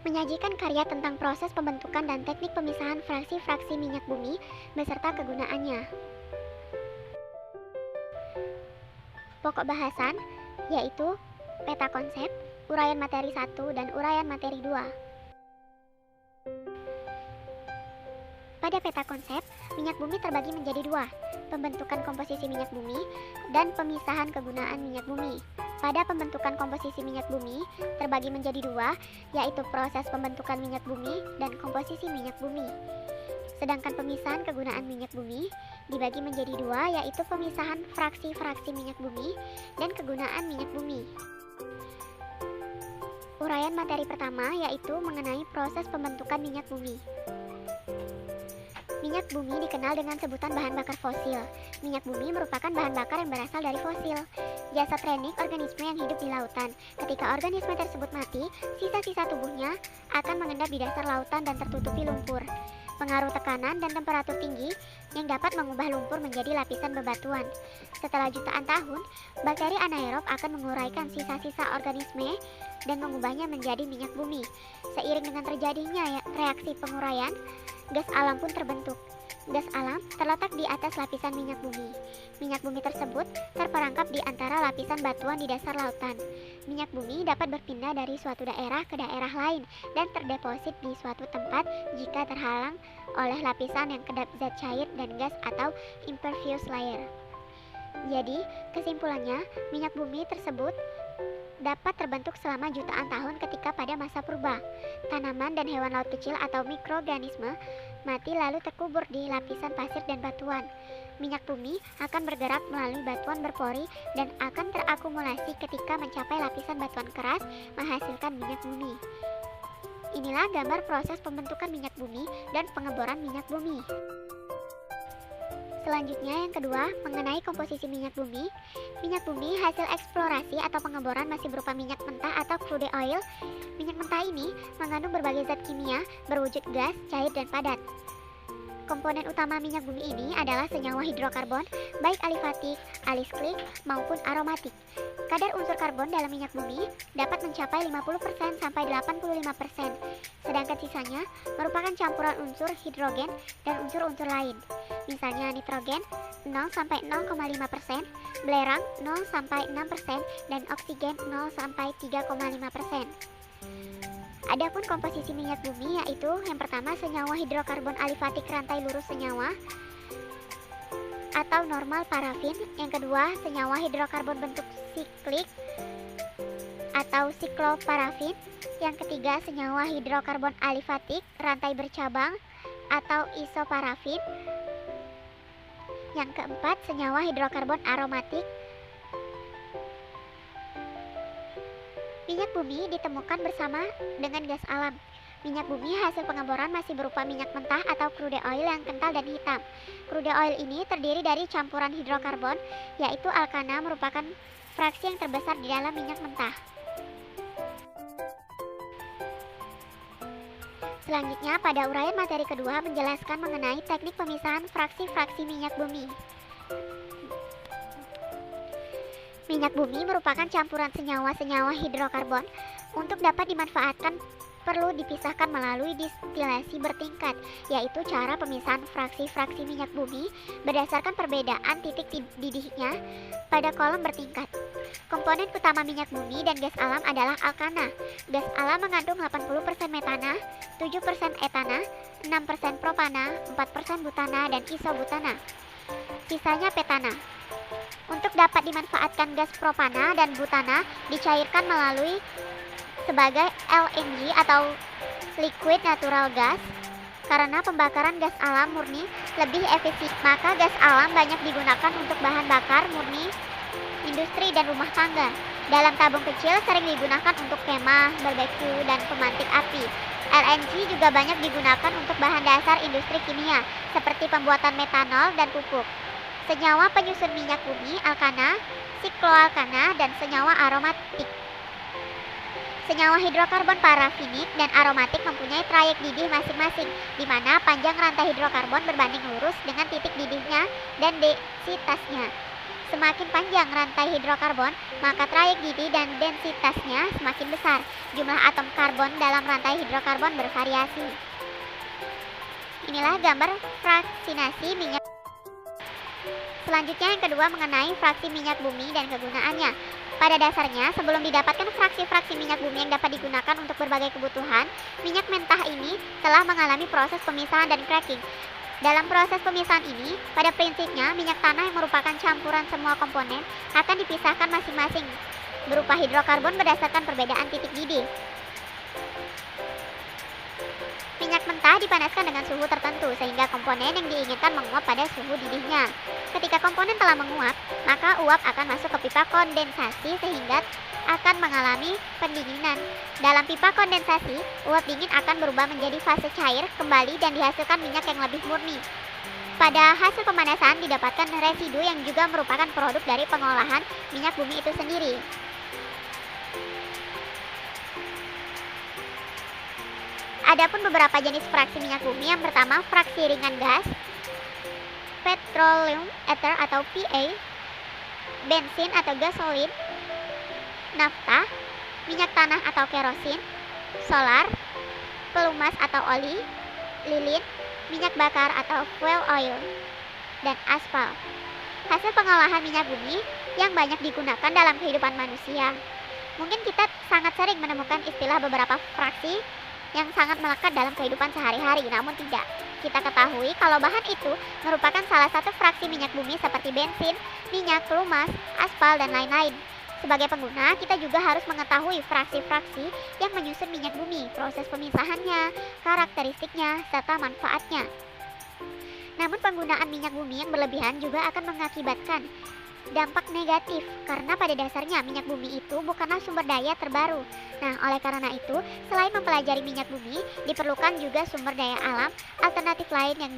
menyajikan karya tentang proses pembentukan dan teknik pemisahan fraksi-fraksi minyak bumi beserta kegunaannya. Pokok bahasan yaitu peta konsep, uraian materi 1 dan uraian materi 2. Pada peta konsep, minyak bumi terbagi menjadi dua, pembentukan komposisi minyak bumi dan pemisahan kegunaan minyak bumi. Pada pembentukan komposisi minyak bumi terbagi menjadi dua, yaitu proses pembentukan minyak bumi dan komposisi minyak bumi. Sedangkan pemisahan kegunaan minyak bumi dibagi menjadi dua, yaitu pemisahan fraksi-fraksi minyak bumi dan kegunaan minyak bumi. Uraian materi pertama yaitu mengenai proses pembentukan minyak bumi. Minyak bumi dikenal dengan sebutan bahan bakar fosil. Minyak bumi merupakan bahan bakar yang berasal dari fosil. Jasad renik organisme yang hidup di lautan. Ketika organisme tersebut mati, sisa-sisa tubuhnya akan mengendap di dasar lautan dan tertutupi lumpur. Pengaruh tekanan dan temperatur tinggi yang dapat mengubah lumpur menjadi lapisan bebatuan. Setelah jutaan tahun, bakteri anaerob akan menguraikan sisa-sisa organisme dan mengubahnya menjadi minyak bumi. Seiring dengan terjadinya reaksi penguraian, gas alam pun terbentuk. Gas alam terletak di atas lapisan minyak bumi. Minyak bumi tersebut terperangkap di antara lapisan batuan di dasar lautan. Minyak bumi dapat berpindah dari suatu daerah ke daerah lain dan terdeposit di suatu tempat jika terhalang oleh lapisan yang kedap zat cair dan gas atau impervious layer. Jadi, kesimpulannya, minyak bumi tersebut dapat terbentuk selama jutaan tahun ketika pada masa purba. Tanaman dan hewan laut kecil atau mikroorganisme mati lalu terkubur di lapisan pasir dan batuan. Minyak bumi akan bergerak melalui batuan berpori dan akan terakumulasi ketika mencapai lapisan batuan keras menghasilkan minyak bumi. Inilah gambar proses pembentukan minyak bumi dan pengeboran minyak bumi. Selanjutnya yang kedua, mengenai komposisi minyak bumi. Minyak bumi hasil eksplorasi atau pengeboran masih berupa minyak mentah atau crude oil. Minyak mentah ini mengandung berbagai zat kimia berwujud gas, cair, dan padat. Komponen utama minyak bumi ini adalah senyawa hidrokarbon, baik alifatik, alisklik, maupun aromatik. Kadar unsur karbon dalam minyak bumi dapat mencapai 50% sampai 85%, sedangkan sisanya merupakan campuran unsur hidrogen dan unsur-unsur lain. Misalnya nitrogen 0 sampai 0,5%, belerang 0 sampai 6%, dan oksigen 0 sampai 3,5%. Adapun komposisi minyak bumi yaitu yang pertama senyawa hidrokarbon alifatik rantai lurus senyawa atau normal parafin, yang kedua senyawa hidrokarbon bentuk siklik atau sikloparafin, yang ketiga senyawa hidrokarbon alifatik rantai bercabang atau isoparafin, yang keempat senyawa hidrokarbon aromatik. Minyak bumi ditemukan bersama dengan gas alam. Minyak bumi hasil pengeboran masih berupa minyak mentah atau crude oil yang kental dan hitam. Crude oil ini terdiri dari campuran hidrokarbon, yaitu alkana merupakan fraksi yang terbesar di dalam minyak mentah. Selanjutnya, pada uraian materi kedua menjelaskan mengenai teknik pemisahan fraksi-fraksi minyak bumi. Minyak bumi merupakan campuran senyawa-senyawa hidrokarbon. Untuk dapat dimanfaatkan perlu dipisahkan melalui distilasi bertingkat, yaitu cara pemisahan fraksi-fraksi minyak bumi berdasarkan perbedaan titik didihnya pada kolom bertingkat. Komponen utama minyak bumi dan gas alam adalah alkana. Gas alam mengandung 80% metana, 7% etana, 6% propana, 4% butana, dan isobutana. Sisanya petana. Untuk dapat dimanfaatkan gas propana dan butana dicairkan melalui sebagai LNG atau liquid natural gas. Karena pembakaran gas alam murni lebih efisien, maka gas alam banyak digunakan untuk bahan bakar murni industri dan rumah tangga. Dalam tabung kecil sering digunakan untuk kemah, barbeque, dan pemantik api. LNG juga banyak digunakan untuk bahan dasar industri kimia seperti pembuatan metanol dan pupuk. Senyawa penyusun minyak bumi, alkana, sikloalkana, dan senyawa aromatik. Senyawa hidrokarbon parafinik dan aromatik mempunyai trayek didih masing-masing, di mana panjang rantai hidrokarbon berbanding lurus dengan titik didihnya dan densitasnya. Semakin panjang rantai hidrokarbon, maka trayek Gini dan densitasnya semakin besar. Jumlah atom karbon dalam rantai hidrokarbon bervariasi. Inilah gambar fraksinasi minyak. Selanjutnya yang kedua mengenai fraksi minyak bumi dan kegunaannya. Pada dasarnya, sebelum didapatkan fraksi-fraksi minyak bumi yang dapat digunakan untuk berbagai kebutuhan, minyak mentah ini telah mengalami proses pemisahan dan cracking. Dalam proses pemisahan ini, pada prinsipnya minyak tanah yang merupakan campuran semua komponen akan dipisahkan masing-masing berupa hidrokarbon berdasarkan perbedaan titik didih. Minyak mentah dipanaskan dengan suhu tertentu sehingga komponen yang diinginkan menguap pada suhu didihnya. Ketika komponen telah menguap, maka uap akan masuk ke pipa kondensasi sehingga akan mengalami pendinginan. Dalam pipa kondensasi, uap dingin akan berubah menjadi fase cair kembali dan dihasilkan minyak yang lebih murni. Pada hasil pemanasan didapatkan residu yang juga merupakan produk dari pengolahan minyak bumi itu sendiri. Adapun beberapa jenis fraksi minyak bumi, yang pertama fraksi ringan gas, petroleum ether atau PA, bensin atau gasolin, nafta, minyak tanah atau kerosin, solar, pelumas atau oli, lilin, minyak bakar atau fuel oil, dan aspal. Hasil pengolahan minyak bumi yang banyak digunakan dalam kehidupan manusia. Mungkin kita sangat sering menemukan istilah beberapa fraksi yang sangat melekat dalam kehidupan sehari-hari, namun tidak kita ketahui kalau bahan itu merupakan salah satu fraksi minyak bumi seperti bensin, minyak, pelumas, aspal, dan lain-lain. Sebagai pengguna, kita juga harus mengetahui fraksi-fraksi yang menyusun minyak bumi, proses pemisahannya, karakteristiknya, serta manfaatnya. Namun penggunaan minyak bumi yang berlebihan juga akan mengakibatkan dampak negatif karena pada dasarnya minyak bumi itu bukanlah sumber daya terbaru. Nah, oleh karena itu, selain mempelajari minyak bumi, diperlukan juga sumber daya alam alternatif lain yang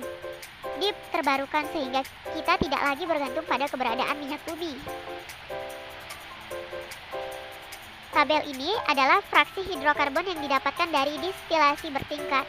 diterbarukan sehingga kita tidak lagi bergantung pada keberadaan minyak bumi. Tabel ini adalah fraksi hidrokarbon yang didapatkan dari distilasi bertingkat.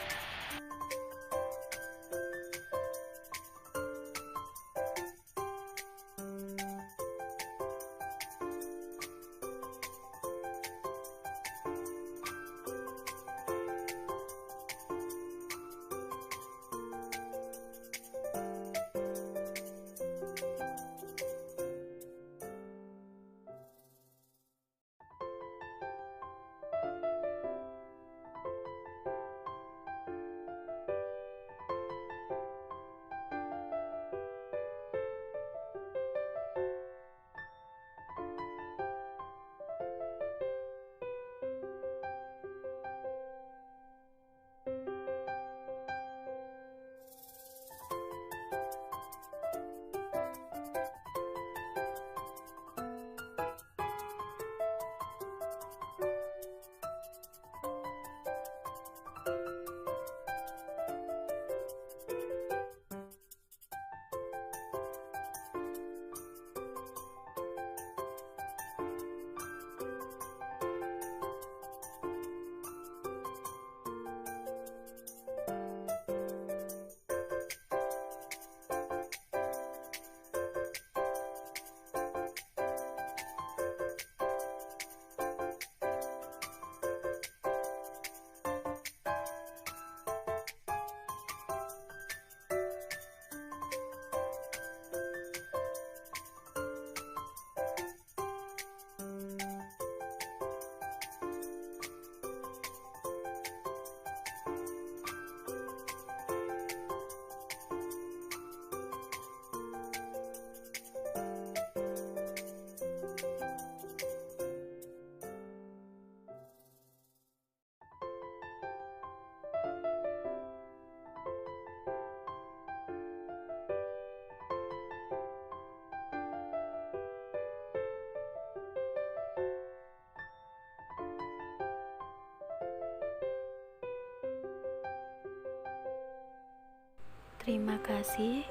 Terima kasih.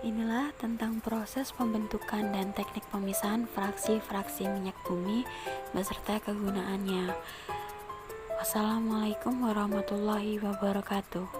Inilah tentang proses pembentukan dan teknik pemisahan fraksi-fraksi minyak bumi beserta kegunaannya. Wassalamualaikum warahmatullahi wabarakatuh.